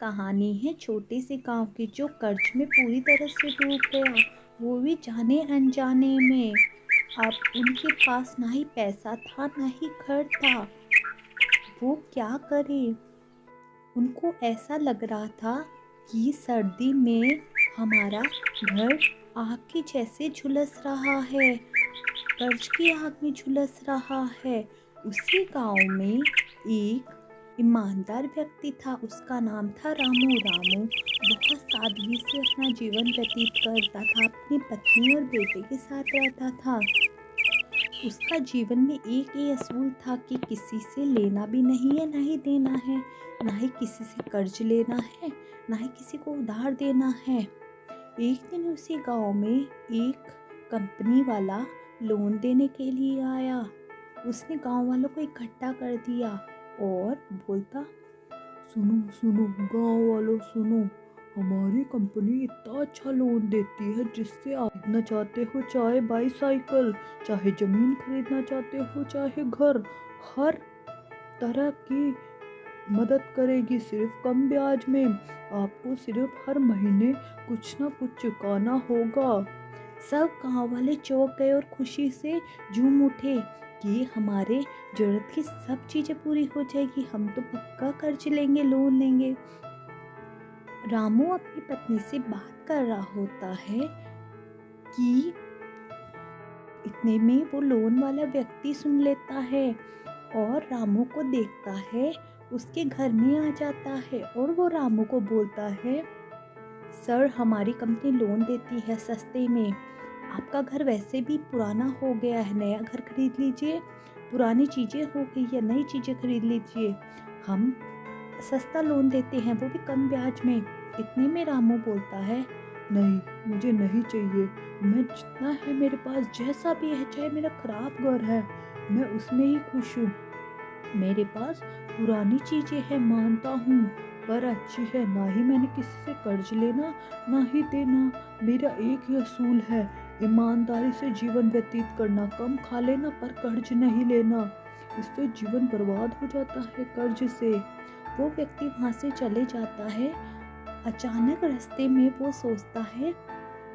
कहानी है छोटे से गांव की जो कर्ज में पूरी तरह से डूब गया, वो भी जाने अनजाने में। अब उनके पास ना ही पैसा था ना ही घर था। वो क्या करे? उनको ऐसा लग रहा था कि सर्दी में हमारा घर आग के जैसे झुलस रहा है, कर्ज की आग में झुलस रहा है। उसी गांव में एक ईमानदार व्यक्ति था, उसका नाम था रामू। रामू बहुत सादगी से अपना जीवन व्यतीत करता था, अपनी पत्नी और बेटे के साथ रहता था। उसका जीवन में एक ही असूल था कि किसी से लेना भी नहीं है, ना ही देना है, ना ही किसी से कर्ज लेना है, ना ही किसी को उधार देना है। एक दिन उसी गांव में एक कंपनी वाला लोन देने के लिए आया। उसने गांव वालों को इकट्ठा कर दिया और बोलता, सुनो सुनो गांव वालों सुनो, हमारी कंपनी इतना अच्छा लोन देती है जिससे आप खरीदना चाहते हो चाहे बाईसाइकिल, चाहे जमीन खरीदना चाहते हो चाहे घर, हर तरह की मदद करेगी सिर्फ कम ब्याज में। आपको सिर्फ हर महीने कुछ ना कुछ चुकाना होगा। सब गांव वाले चौंक गए और खुशी से झूम उठे कि हमारे जरूरत की सब चीजें पूरी हो जाएगी, हम तो पक्का कर्ज लेंगे, लोन लेंगे। रामू अपनी पत्नी से बात कर रहा होता है कि इतने में वो लोन वाला व्यक्ति सुन लेता है और रामू को देखता है, उसके घर में आ जाता है और वो रामू को बोलता है, सर हमारी कंपनी लोन देती है सस्ते में। आपका घर वैसे भी पुराना हो गया है, नया घर खरीद लीजिए। पुरानी चीज़ें हो गई है, नई चीज़ें खरीद लीजिए। हम सस्ता लोन देते हैं, वो भी कम ब्याज में। इतने में रामू बोलता है, नहीं, मुझे नहीं चाहिए। मैं जितना है मेरे पास, जैसा भी है, चाहे मेरा खराब घर है, मैं उसमें ही खुश हूँ। मेरे पास पुरानी चीज़ें हैं मानता हूँ, पर अच्छी है। ना ही मैंने किसी से कर्ज लेना ना ही देना। मेरा एक ही असूल है, ईमानदारी से जीवन व्यतीत करना, कम खा लेना पर कर्ज नहीं लेना। इससे जीवन बर्बाद हो जाता है कर्ज से। वो व्यक्ति वहाँ से चले जाता है। अचानक रास्ते में वो सोचता है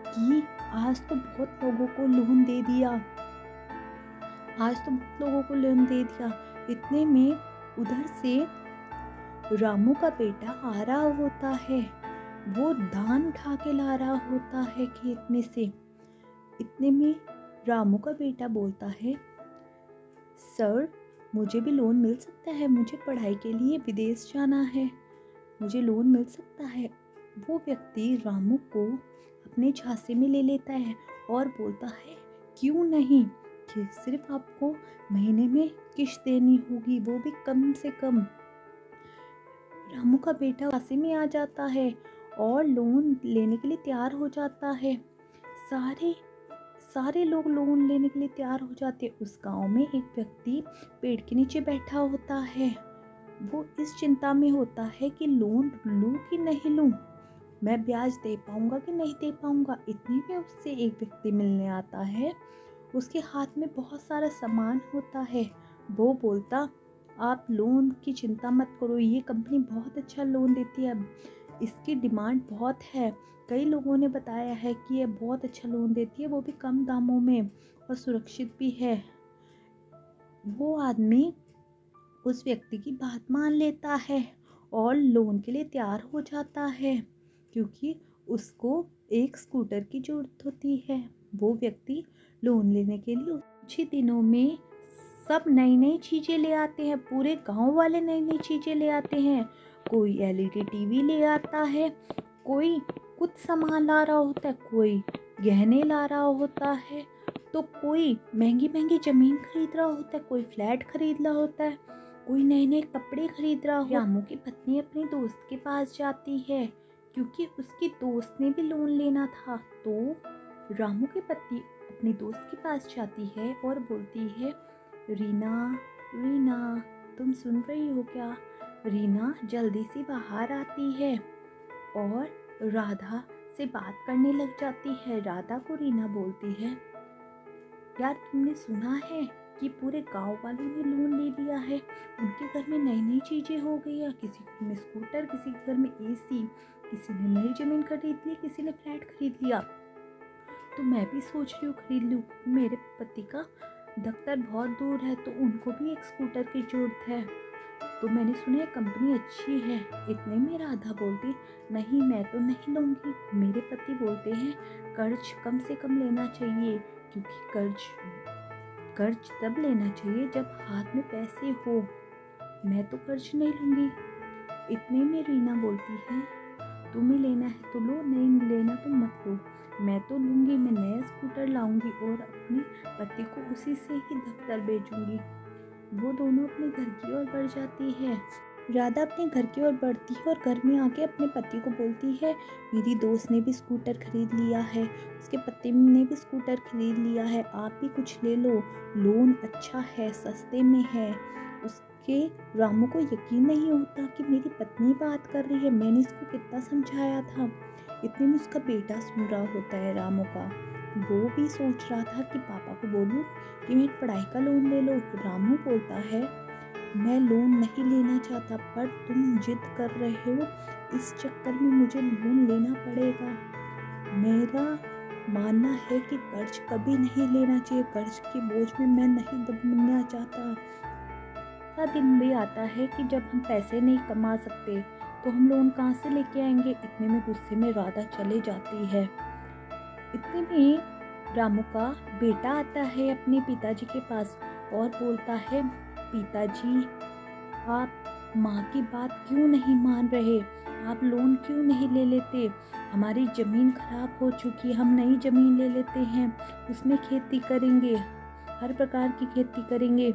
कि आज तो बहुत लोगों को लोन दे दिया, आज तो बहुत लोगों को लोन दे दिया। इतने में उधर से रामू का बेटा आ रहा होता है, वो धान उठा के ला रहा होता है खेत में से। इतने में रामू का बेटा बोलता है, सर मुझे भी लोन मिल सकता है, मुझे पढ़ाई के लिए विदेश जाना है, मुझे लोन मिल सकता है। वो व्यक्ति रामू को अपने झांसे में ले लेता है और बोलता है, क्यों नहीं, कि सिर्फ आपको महीने में किश्त देनी होगी, वो भी कम से कम। रामू का बेटा झांसे में आ जाता है और लोन लेने के लिए तैयार हो जाता है। सारे सारे लोग लोन लेने के लिए तैयार हो जाते। उस गांव में एक व्यक्ति पेड़ के नीचे बैठा होता है। वो इस चिंता में होता है कि लोन लूं कि नहीं लूं, मैं ब्याज दे पाऊंगा कि नहीं दे पाऊंगा। इतने में उससे एक व्यक्ति मिलने आता है, उसके हाथ में बहुत सारा सामान होता है। वो बोलता, आप लोन की चिंता मत करो, ये कंपनी बहुत अच्छा लोन देती है, इसकी डिमांड बहुत है। कई लोगों ने बताया है कि ये बहुत अच्छा लोन देती है, वो भी कम दामों में, और सुरक्षित भी है। वो आदमी उस व्यक्ति की बात मान लेता है और लोन के लिए तैयार हो जाता है, क्योंकि उसको एक स्कूटर की जरूरत होती है। वो व्यक्ति लोन लेने के लिए कुछ ही दिनों में सब नई नई चीज़ें ले आते हैं, पूरे गांव वाले नई नई चीज़ें ले आते हैं। कोई एलईडी टीवी ले आता है, कोई कुछ सामान ला रहा होता है, कोई गहने ला रहा होता है, तो कोई महंगी महंगी ज़मीन खरीद रहा होता है, कोई फ्लैट खरीद रहा होता है, कोई नए नए कपड़े खरीद रहा हो। रामू की पत्नी अपने दोस्त के पास जाती है, क्योंकि उसकी दोस्त ने भी लोन लेना था। तो रामू की पत्नी अपने दोस्त के पास जाती है और बोलती है, रीना, रीना, तुम सुन रही हो क्या? रीना जल्दी से बाहर आती है और राधा से बात करने लग जाती है। राधा को रीना बोलती है, यार तुमने सुना है कि पूरे गांव वालों ने लोन ले लिया है। उनके घर में नई नई चीज़ें हो गई है, किसी के घर में स्कूटर, किसी के घर में एसी, किसी ने नई ज़मीन खरीद ली, किसी ने फ्लैट खरीद लिया। तो मैं भी सोच रही हूँ खरीद लूँ। मेरे पति का दफ्तर बहुत दूर है तो उनको भी एक स्कूटर की ज़रूरत है। तो मैंने सुना है कंपनी अच्छी है। इतने में राधा बोलती, नहीं मैं तो नहीं लूँगी। मेरे पति बोलते हैं कर्ज कम से कम लेना चाहिए, क्योंकि कर्ज तब लेना चाहिए जब हाथ में पैसे हो। मैं तो कर्ज नहीं लूँगी। इतने में रीना बोलती है, तुम्हें लेना है तो लो, नहीं लेना तो मत लो। मैं तो लूँगी, मैं नया स्कूटर लाऊंगी और अपने पति को उसी से ही दफ्तर भेजूंगी। वो दोनों अपने घर की ओर बढ़ जाती है। राधा अपने घर की ओर बढ़ती है और घर में आके अपने पति को बोलती है, मेरी दोस्त ने भी स्कूटर खरीद लिया है, उसके पति ने भी स्कूटर खरीद लिया है, आप भी कुछ ले लो, लोन अच्छा है, सस्ते में है। उसके रामू को यकीन नहीं होता कि मेरी पत्नी बात कर रही है, मैंने इसको कितना समझाया था। इतने में उसका बेटा सुन रहा होता है रामू का। वो भी सोच रहा था कि पापा को बोलूं कि मेरी पढ़ाई का लोन ले लो। रामू बोलता है, मैं लोन नहीं लेना चाहता, पर तुम जिद कर रहे हो, इस चक्कर में मुझे लोन लेना पड़ेगा। मेरा मानना है कि कर्ज कभी नहीं लेना चाहिए, कर्ज के बोझ में मैं नहीं दबना चाहता। ऐसा दिन भी आता है कि जब हम पैसे नहीं कमा सकते तो हम लोन कहाँ से लेके आएंगे। इतने में गुस्से में राधा चले जाती है। इतने में रामू का बेटा आता है अपने पिताजी के पास और बोलता है, पिताजी आप माँ की बात क्यों नहीं मान रहे, आप लोन क्यों नहीं ले लेते। हमारी ज़मीन खराब हो चुकी है, हम नई ज़मीन ले लेते हैं, उसमें खेती करेंगे, हर प्रकार की खेती करेंगे।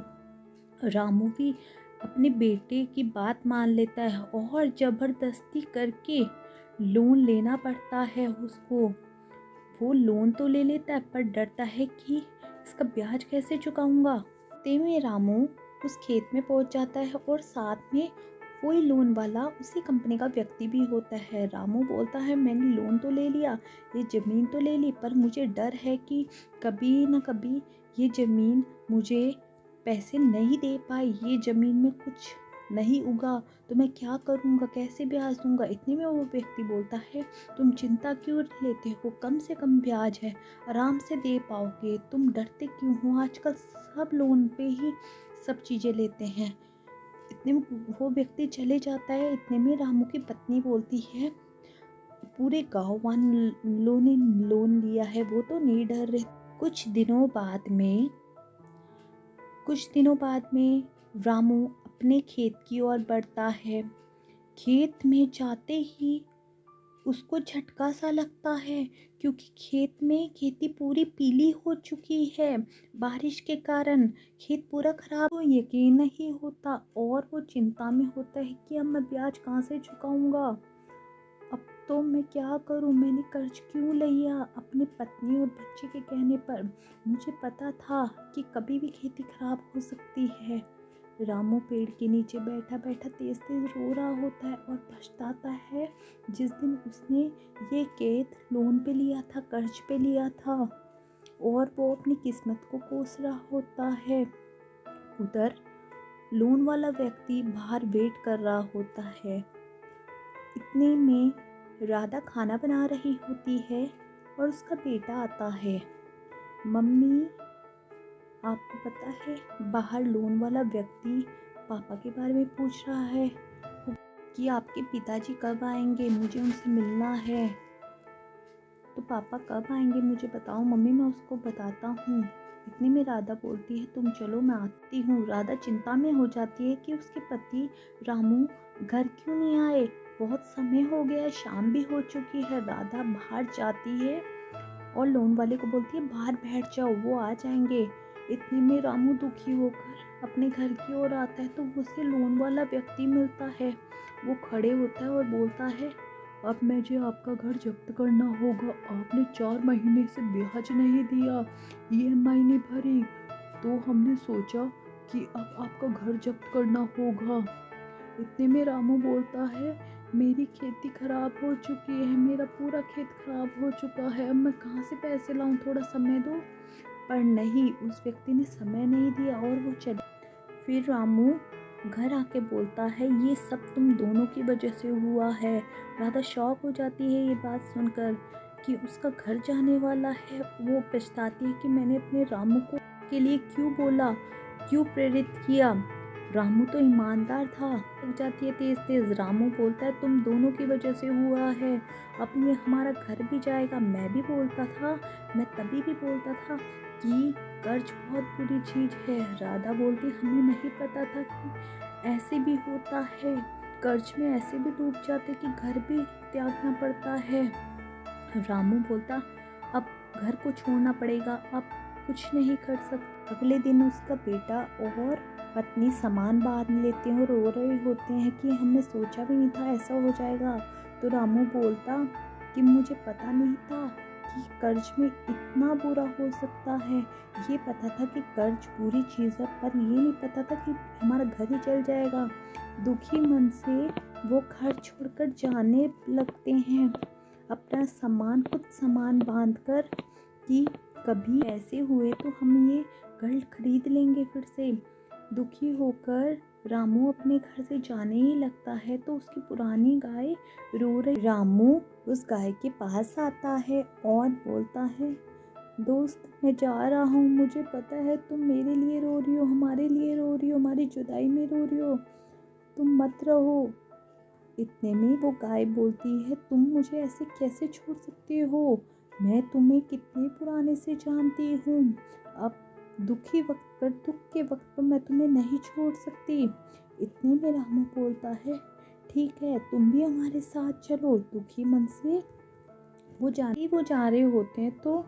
रामू भी अपने बेटे की बात मान लेता है और ज़बरदस्ती करके लोन लेना पड़ता है उसको। वो लोन तो ले लेता है पर डरता है कि इसका ब्याज कैसे चुकाऊंगा। ते में रामू उस खेत में पहुंच जाता है और साथ में वही लोन वाला उसी कंपनी का व्यक्ति भी होता है। रामू बोलता है, मैंने लोन तो ले लिया, ये ज़मीन तो ले ली, पर मुझे डर है कि कभी न कभी ये ज़मीन मुझे पैसे नहीं दे पाई, ये ज़मीन में कुछ नहीं उगा तो मैं क्या करूँगा, कैसे ब्याज दूंगा। इतने में वो व्यक्ति बोलता है, तुम चिंता क्यों लेते हो, कम से कम ब्याज है, आराम से दे पाओगे, तुम डरते क्यों हो, आजकल सब लोन पे ही सब चीज़ें लेते हैं। इतने में वो व्यक्ति चले जाता है। इतने में रामू की पत्नी बोलती है, पूरे गाँव वालों ने लोन लिया है, वो तो नहीं डर रहे। कुछ दिनों बाद में रामू अपने खेत की ओर बढ़ता है। खेत में जाते ही उसको झटका सा लगता है, क्योंकि खेत में खेती पूरी पीली हो चुकी है। बारिश के कारण खेत पूरा खराब हो, यकीन नहीं होता और वो चिंता में होता है कि अब मैं ब्याज कहाँ से चुकाऊंगा, अब तो मैं क्या करूं, मैंने कर्ज क्यों लिया अपनी पत्नी और बच्चे के कहने पर। मुझे पता था कि कभी भी खेती खराब हो सकती है। रामू पेड़ के नीचे बैठा बैठा तेज तेज रो रहा होता है और पछताता है जिस दिन उसने ये खेत लोन पे लिया था, कर्ज पे लिया था, और वो अपनी किस्मत को कोस रहा होता है। उधर लोन वाला व्यक्ति बाहर वेट कर रहा होता है। इतने में राधा खाना बना रही होती है और उसका बेटा आता है। मम्मी, आपको पता है बाहर लोन वाला व्यक्ति पापा के बारे में पूछ रहा है कि आपके पिताजी कब आएंगे, मुझे उनसे मिलना है। तो पापा कब आएंगे मुझे बताओ मम्मी, मैं उसको बताता हूँ। इतने में राधा बोलती है, तुम चलो मैं आती हूँ। राधा चिंता में हो जाती है कि उसके पति रामू घर क्यों नहीं आए, बहुत समय हो गया, शाम भी हो चुकी है। राधा बाहर जाती है और लोन वाले को बोलती है, बाहर बैठ जाओ, वो आ जाएंगे। इतने में रामू दुखी होकर अपने घर की ओर आता है तो उसे लोन वाला व्यक्ति मिलता है। वो खड़े होता है और बोलता है, अब मुझे आपका घर जब्त करना होगा, आपने 4 महीने से ब्याज नहीं दिया, ईएमआई नहीं भरी, तो हमने सोचा कि अब आपका घर जब्त करना होगा। इतने में रामू बोलता है, मेरी खेती खराब हो चुकी है, मेरा पूरा खेत खराब हो चुका है, अब मैं कहाँ से पैसे लाऊं, थोड़ा समय दो। पर नहीं, उस व्यक्ति ने समय नहीं दिया और वो चले। फिर रामू घर आके बोलता है, ये सब तुम दोनों की वजह से हुआ है। राधा शॉक हो जाती है ये बात सुनकर कि उसका घर जाने वाला है। वो पछताती है कि मैंने अपने रामू को के लिए क्यों बोला, क्यों प्रेरित किया। रामू तो ईमानदार था। लग जाती है तेज तेज। रामू बोलता है, तुम दोनों की वजह से हुआ है, अब ये हमारा घर भी जाएगा। मैं भी बोलता था, मैं तभी भी बोलता था कि कर्ज बहुत बुरी चीज़ है। राधा बोलती, हमें नहीं पता था कि ऐसे भी होता है, कर्ज में ऐसे भी डूब जाते कि घर भी त्यागना पड़ता है। रामू बोलता, अब घर को छोड़ना पड़ेगा, अब कुछ नहीं कर सकता। अगले दिन उसका बेटा और पत्नी सामान बांध लेते हैं और रो रहे होते हैं कि हमने सोचा भी नहीं था ऐसा हो जाएगा। तो रामू बोलता कि मुझे पता नहीं था कि कर्ज में इतना बुरा हो सकता है। ये पता था कि कर्ज बुरी चीज़ है, पर ये नहीं पता था कि हमारा घर ही चल जाएगा। दुखी मन से वो घर छोड़कर जाने लगते हैं, अपना खुद सामान बांधकर कि कभी ऐसे हुए तो हम ये घर खरीद लेंगे फिर से। दुखी होकर रामू अपने घर से जाने ही लगता है तो उसकी पुरानी गाय रो रही। रामू उस गाय के पास आता है और बोलता है, दोस्त मैं जा रहा हूँ, मुझे पता है तुम मेरे लिए रो रही हो, हमारे लिए रो रही हो, हमारी जुदाई में रो रही हो, तुम मत रहो। इतने में वो गाय बोलती है, तुम मुझे ऐसे कैसे छोड़ सकते हो, मैं तुम्हें कितने पुराने से जानती हूँ। अब दुख के वक्त पर मैं तुम्हें नहीं छोड़ सकती। इतने में रामू बोलता है, ठीक है तुम भी हमारे साथ चलो। दुखी मन से वो जा रहे होते हैं तो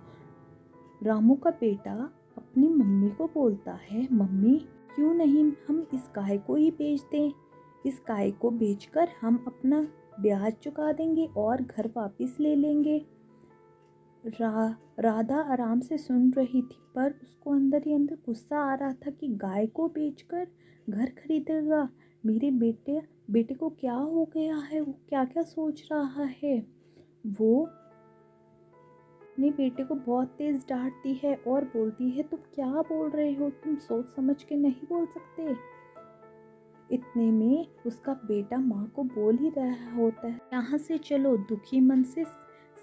रामू का बेटा अपनी मम्मी को बोलता है, मम्मी क्यों नहीं हम इस गाय को ही बेच दें। इस गाय को बेचकर हम अपना ब्याज चुका देंगे और घर वापस ले लेंगे। राधा आराम से सुन रही थी, पर उसको अंदर ही अंदर गुस्सा आ रहा था कि गाय को बेचकर घर खरीदेगा। मेरे बेटे को क्या हो गया है, वो क्या क्या सोच रहा है। वो अपने बेटे को बहुत तेज डांटती है और बोलती है, तुम क्या बोल रहे हो, तुम सोच समझ के नहीं बोल सकते। इतने में उसका बेटा माँ को बोल ही रहा होता है, यहाँ से चलो। दुखी मन से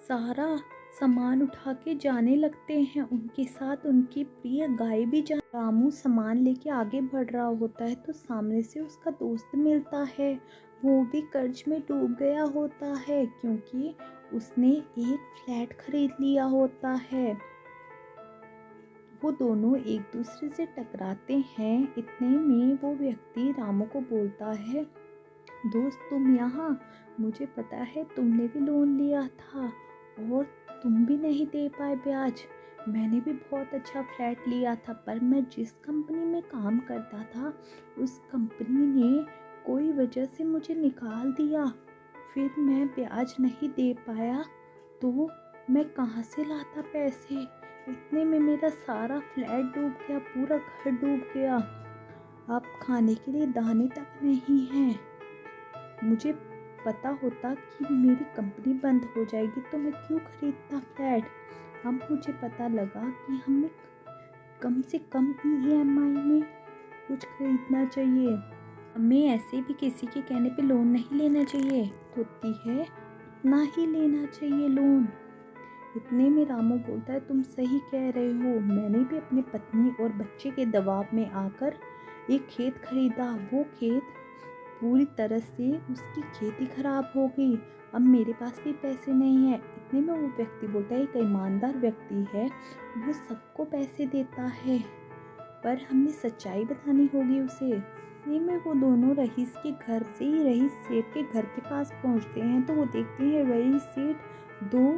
सारा सामान उठा के जाने लगते हैं, उनके साथ उनकी प्रिय गाय भी जा। रामू सामान लेके आगे बढ़ रहा होता है तो सामने से उसका दोस्त मिलता है। वो भी कर्ज में डूब गया होता है क्योंकि उसने एक फ्लैट खरीद लिया होता है। वो दोनों एक दूसरे से टकराते हैं। इतने में वो व्यक्ति रामू को बोलता है, दोस्त तुम यहाँ, मुझे पता है तुमने भी लोन लिया था और तुम भी नहीं दे पाए ब्याज। मैंने भी बहुत अच्छा फ्लैट लिया था, पर मैं जिस कंपनी में काम करता था उस कंपनी ने कोई वजह से मुझे निकाल दिया। फिर मैं ब्याज नहीं दे पाया तो मैं कहाँ से लाता पैसे। इतने में मेरा सारा फ्लैट डूब गया, पूरा घर डूब गया। अब खाने के लिए दाने तक नहीं हैं। मुझे पता होता कि मेरी कंपनी बंद हो जाएगी तो मैं क्यों खरीदता फ्लैट। अब मुझे पता लगा कि हमें कम से कम EMI में कुछ खरीदना चाहिए, हमें ऐसे भी किसी के कहने पे लोन नहीं लेना चाहिए, होती है उतना ही लेना चाहिए लोन। इतने में रामू बोलता है, तुम सही कह रहे हो, मैंने भी अपनी पत्नी और बच्चे के दबाव में आकर एक खेत खरीदा। वो खेत पूरी तरह से उसकी खेती खराब हो गई, अब मेरे पास भी पैसे नहीं है। इतने में वो व्यक्ति बोलता है, एक ईमानदार व्यक्ति है, वो सबको पैसे देता है, पर हमें सच्चाई बतानी होगी उसे। इतने में वो दोनों रईस के घर से ही रईस सेठ के घर के पास पहुंचते हैं तो वो देखते हैं रईस सेठ 2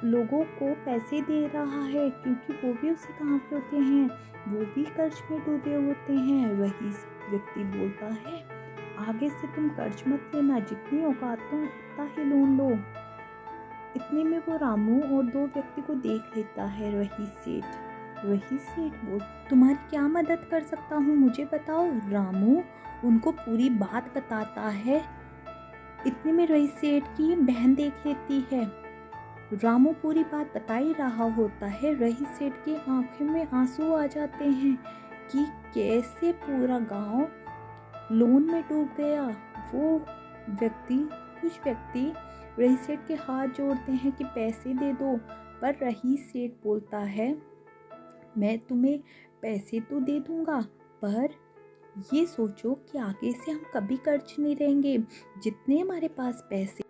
लोगों को पैसे दे रहा है क्योंकि वो भी उसी काम के होते हैं, वो भी कर्ज में डूबे होते हैं। रईस व्यक्ति बोलता है, आगे से तुम कर्ज मत लेना, जितनी औकात हो उतना ही लोन लो। इतने में वो रामू और 2 व्यक्ति को देख लेता है रईस सेठ बोल, तुम्हारी क्या मदद कर सकता हूँ, मुझे बताओ। रामू उनको पूरी बात बताता है। इतने में रईस सेठ की बहन देख लेती है रामू पूरी बात बता ही रहा होता है। रही सेठ की आंखों में आंसू आ जाते हैं कि कैसे पूरा गांव लोन में डूब गया। वो कुछ व्यक्ति रही सेठ के हाथ जोड़ते हैं कि पैसे दे दो, पर रही सेठ बोलता है, मैं तुम्हें पैसे तो दे दूंगा, पर ये सोचो कि आगे से हम कभी कर्ज नहीं रहेंगे। जितने हमारे पास पैसे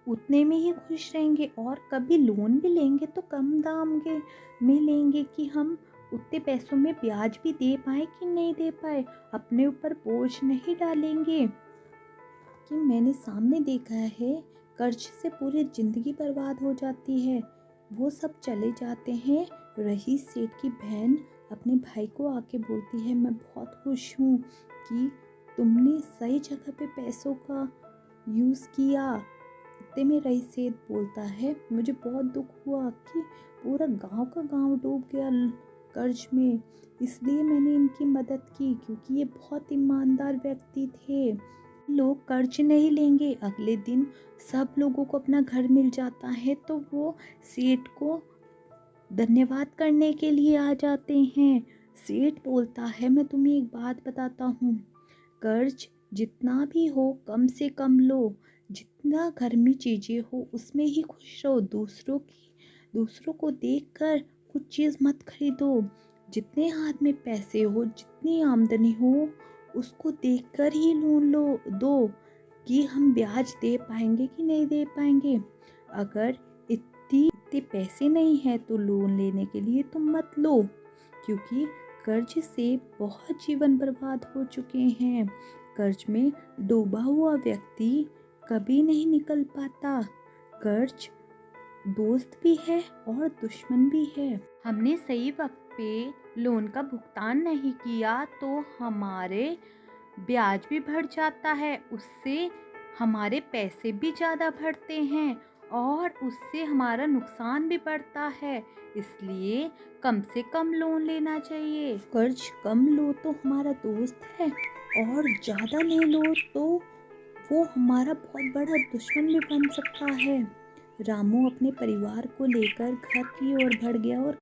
उतने में ही खुश रहेंगे, और कभी लोन भी लेंगे तो कम दाम के में लेंगे कि हम उतने पैसों में ब्याज भी दे पाए कि नहीं दे पाए, अपने ऊपर बोझ नहीं डालेंगे। कि मैंने सामने देखा है कर्ज से पूरी जिंदगी बर्बाद हो जाती है। वो सब चले जाते हैं। रही सेठ की बहन अपने भाई को आके बोलती है, मैं बहुत खुश हूँ कि तुमने सही जगह पे पैसों का यूज़ किया। इतने में रही सेठ बोलता है, मुझे बहुत दुख हुआ कि पूरा गांव का गांव डूब गया कर्ज में, इसलिए मैंने इनकी मदद की, क्योंकि ये बहुत ईमानदार व्यक्ति थे। लोग कर्ज नहीं लेंगे। अगले दिन सब लोगों को अपना घर मिल जाता है, तो वो सेठ को धन्यवाद करने के लिए आ जाते हैं। सेठ बोलता है, मैं तुम्हें एक बात बताता हूँ, कर्ज जितना भी हो कम से कम लो, जितना घर में चीज़ें हो उसमें ही खुश रहो। दूसरों को देखकर कुछ चीज़ मत खरीदो। जितने हाथ में पैसे हो, जितनी आमदनी हो, उसको देखकर ही लोन दो कि हम ब्याज दे पाएंगे कि नहीं दे पाएंगे। अगर इतने पैसे नहीं है तो लोन लेने के लिए तुम मत लो, क्योंकि कर्ज से बहुत जीवन बर्बाद हो चुके हैं। कर्ज में डूबा हुआ व्यक्ति कभी नहीं निकल पाता। कर्ज दोस्त भी है और दुश्मन भी है। हमने सही वक्त पे लोन का भुगतान नहीं किया तो हमारे ब्याज भी बढ़ जाता है, उससे हमारे पैसे भी ज़्यादा बढ़ते हैं और उससे हमारा नुकसान भी बढ़ता है। इसलिए कम से कम लोन लेना चाहिए। कर्ज कम लो तो हमारा दोस्त है, और ज़्यादा ले लो तो वो हमारा बहुत बड़ा दुश्मन भी बन सकता है। रामू अपने परिवार को लेकर घर की ओर बढ़ गया और